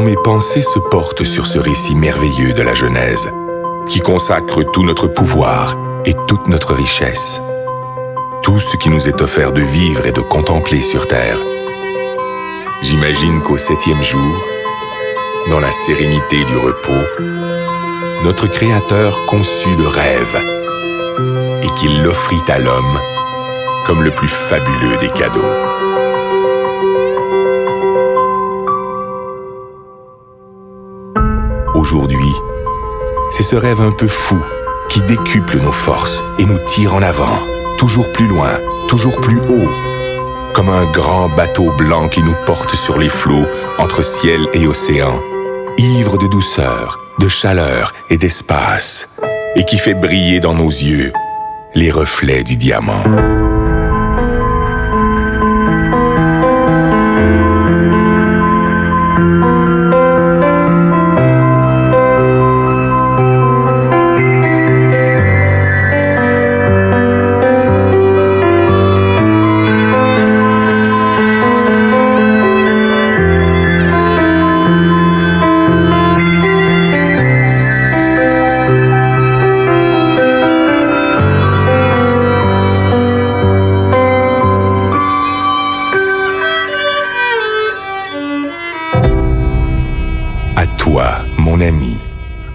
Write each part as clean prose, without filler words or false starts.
mes pensées se portent sur ce récit merveilleux de la Genèse, qui consacre tout notre pouvoir et toute notre richesse, tout ce qui nous est offert de vivre et de contempler sur terre. J'imagine qu'au 7e jour, dans la sérénité du repos, notre Créateur conçut le rêve et qu'il l'offrit à l'homme comme le plus fabuleux des cadeaux. Aujourd'hui, c'est ce rêve un peu fou qui décuple nos forces et nous tire en avant, toujours plus loin, toujours plus haut, comme un grand bateau blanc qui nous porte sur les flots entre ciel et océan, ivre de douceur, de chaleur et d'espace, et qui fait briller dans nos yeux les reflets du diamant. Toi, mon ami,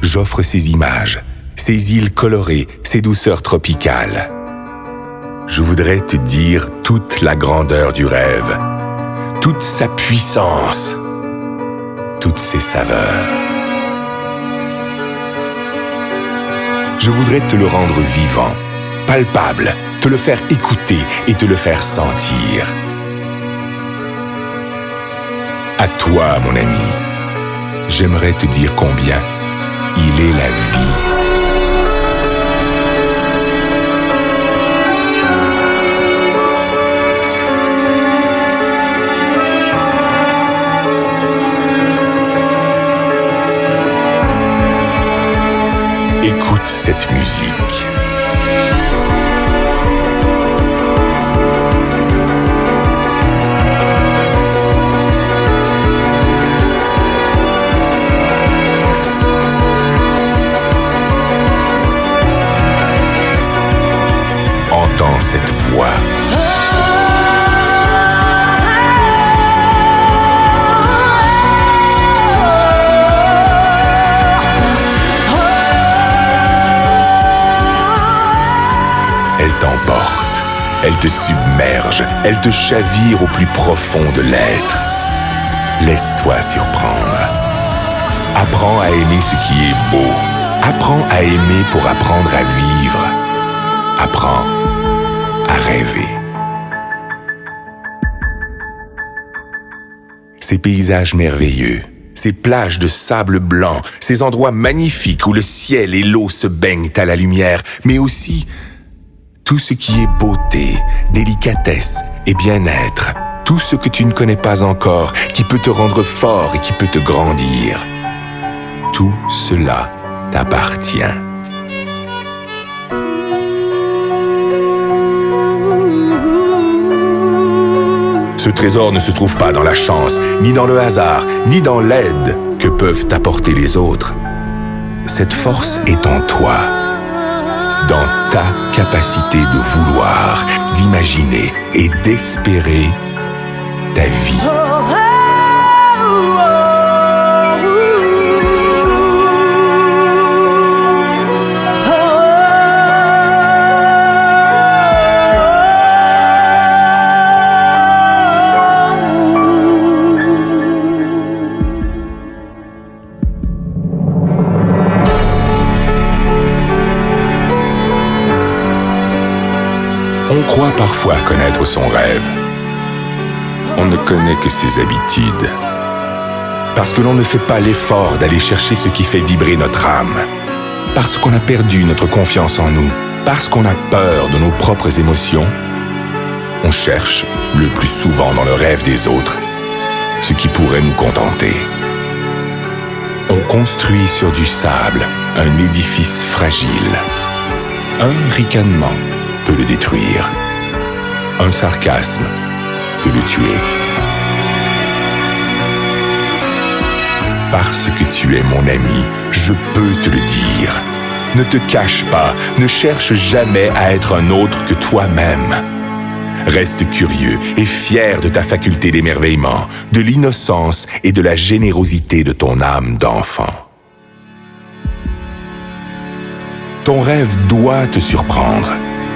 j'offre ces images, ces îles colorées, ces douceurs tropicales. Je voudrais te dire toute la grandeur du rêve, toute sa puissance, toutes ses saveurs. Je voudrais te le rendre vivant, palpable, te le faire écouter et te le faire sentir. À toi, mon ami, j'aimerais te dire combien il est la vie. Écoute cette musique. Entends cette voix. Elle t'emporte, elle te submerge, elle te chavire au plus profond de l'être. Laisse-toi surprendre. Apprends à aimer ce qui est beau. Apprends à aimer pour apprendre à vivre. Apprends à rêver. Ces paysages merveilleux, ces plages de sable blanc, ces endroits magnifiques où le ciel et l'eau se baignent à la lumière, mais aussi tout ce qui est beauté, délicatesse et bien-être, tout ce que tu ne connais pas encore, qui peut te rendre fort et qui peut te grandir. Tout cela t'appartient. Ce trésor ne se trouve pas dans la chance, ni dans le hasard, ni dans l'aide que peuvent t'apporter les autres. Cette force est en toi, dans ta capacité de vouloir, d'imaginer et d'espérer ta vie. On croit parfois connaître son rêve. On ne connaît que ses habitudes. Parce que l'on ne fait pas l'effort d'aller chercher ce qui fait vibrer notre âme. Parce qu'on a perdu notre confiance en nous. Parce qu'on a peur de nos propres émotions. On cherche, le plus souvent dans le rêve des autres, ce qui pourrait nous contenter. On construit sur du sable un édifice fragile. Un ricanement peut le détruire. Un sarcasme peut le tuer. Parce que tu es mon ami, je peux te le dire. Ne te cache pas, ne cherche jamais à être un autre que toi-même. Reste curieux et fier de ta faculté d'émerveillement, de l'innocence et de la générosité de ton âme d'enfant. Ton rêve doit te surprendre.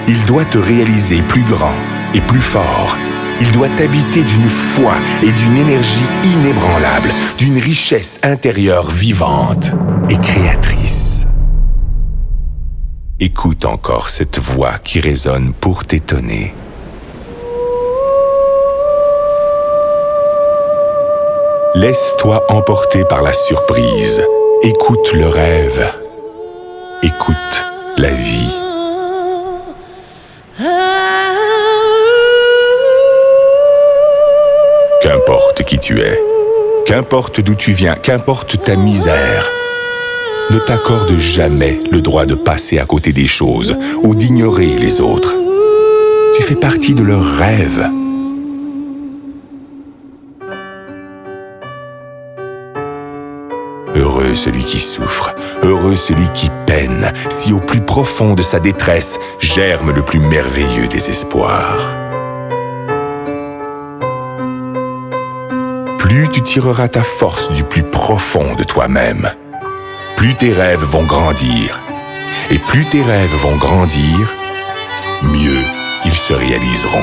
Il doit te réaliser plus grand et plus fort. Il doit t'habiter d'une foi et d'une énergie inébranlable, d'une richesse intérieure vivante et créatrice. Écoute encore cette voix qui résonne pour t'étonner. Laisse-toi emporter par la surprise. Écoute le rêve. Écoute la vie. Qu'importe qui tu es, qu'importe d'où tu viens, qu'importe ta misère, ne t'accorde jamais le droit de passer à côté des choses ou d'ignorer les autres. Tu fais partie de leurs rêves. Heureux celui qui souffre, heureux celui qui peine, si au plus profond de sa détresse germe le plus merveilleux des espoirs. Plus tu tireras ta force du plus profond de toi-même, plus tes rêves vont grandir. Et plus tes rêves vont grandir, mieux ils se réaliseront.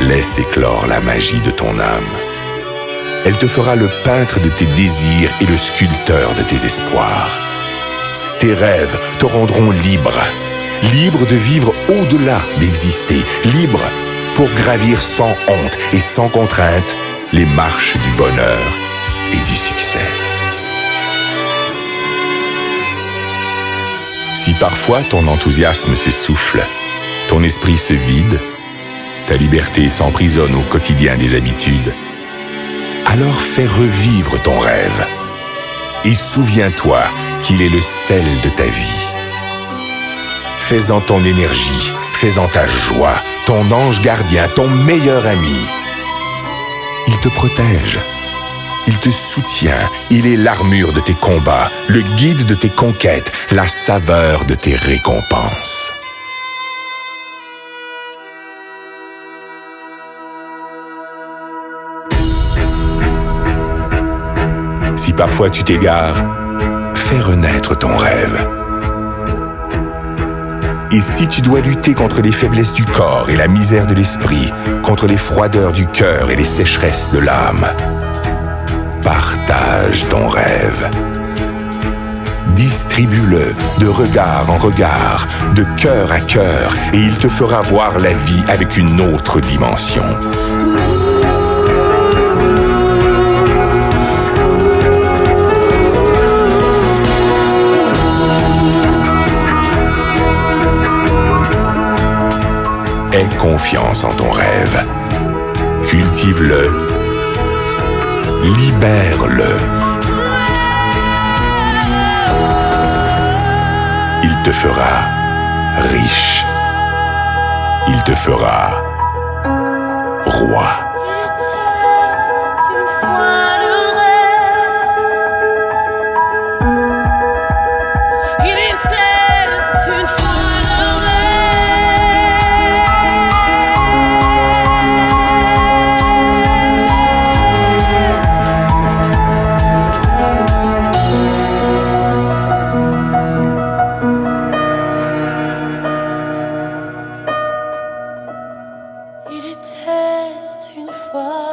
Laisse éclore la magie de ton âme. Elle te fera le peintre de tes désirs et le sculpteur de tes espoirs. Tes rêves te rendront libre, libre de vivre au-delà d'exister, libre pour gravir sans honte et sans contrainte les marches du bonheur et du succès. Si parfois ton enthousiasme s'essouffle, ton esprit se vide, ta liberté s'emprisonne au quotidien des habitudes, alors fais revivre ton rêve et souviens-toi qu'il est le sel de ta vie. Fais-en ton énergie, fais-en ta joie, ton ange gardien, ton meilleur ami. Il te protège, il te soutient, il est l'armure de tes combats, le guide de tes conquêtes, la saveur de tes récompenses. Si parfois tu t'égares, fais renaître ton rêve. Et si tu dois lutter contre les faiblesses du corps et la misère de l'esprit, contre les froideurs du cœur et les sécheresses de l'âme, partage ton rêve. Distribue-le de regard en regard, de cœur à cœur, et il te fera voir la vie avec une autre dimension. Aie confiance en ton rêve. Cultive-le. Libère-le. Il te fera riche. Il te fera roi. Il était une fois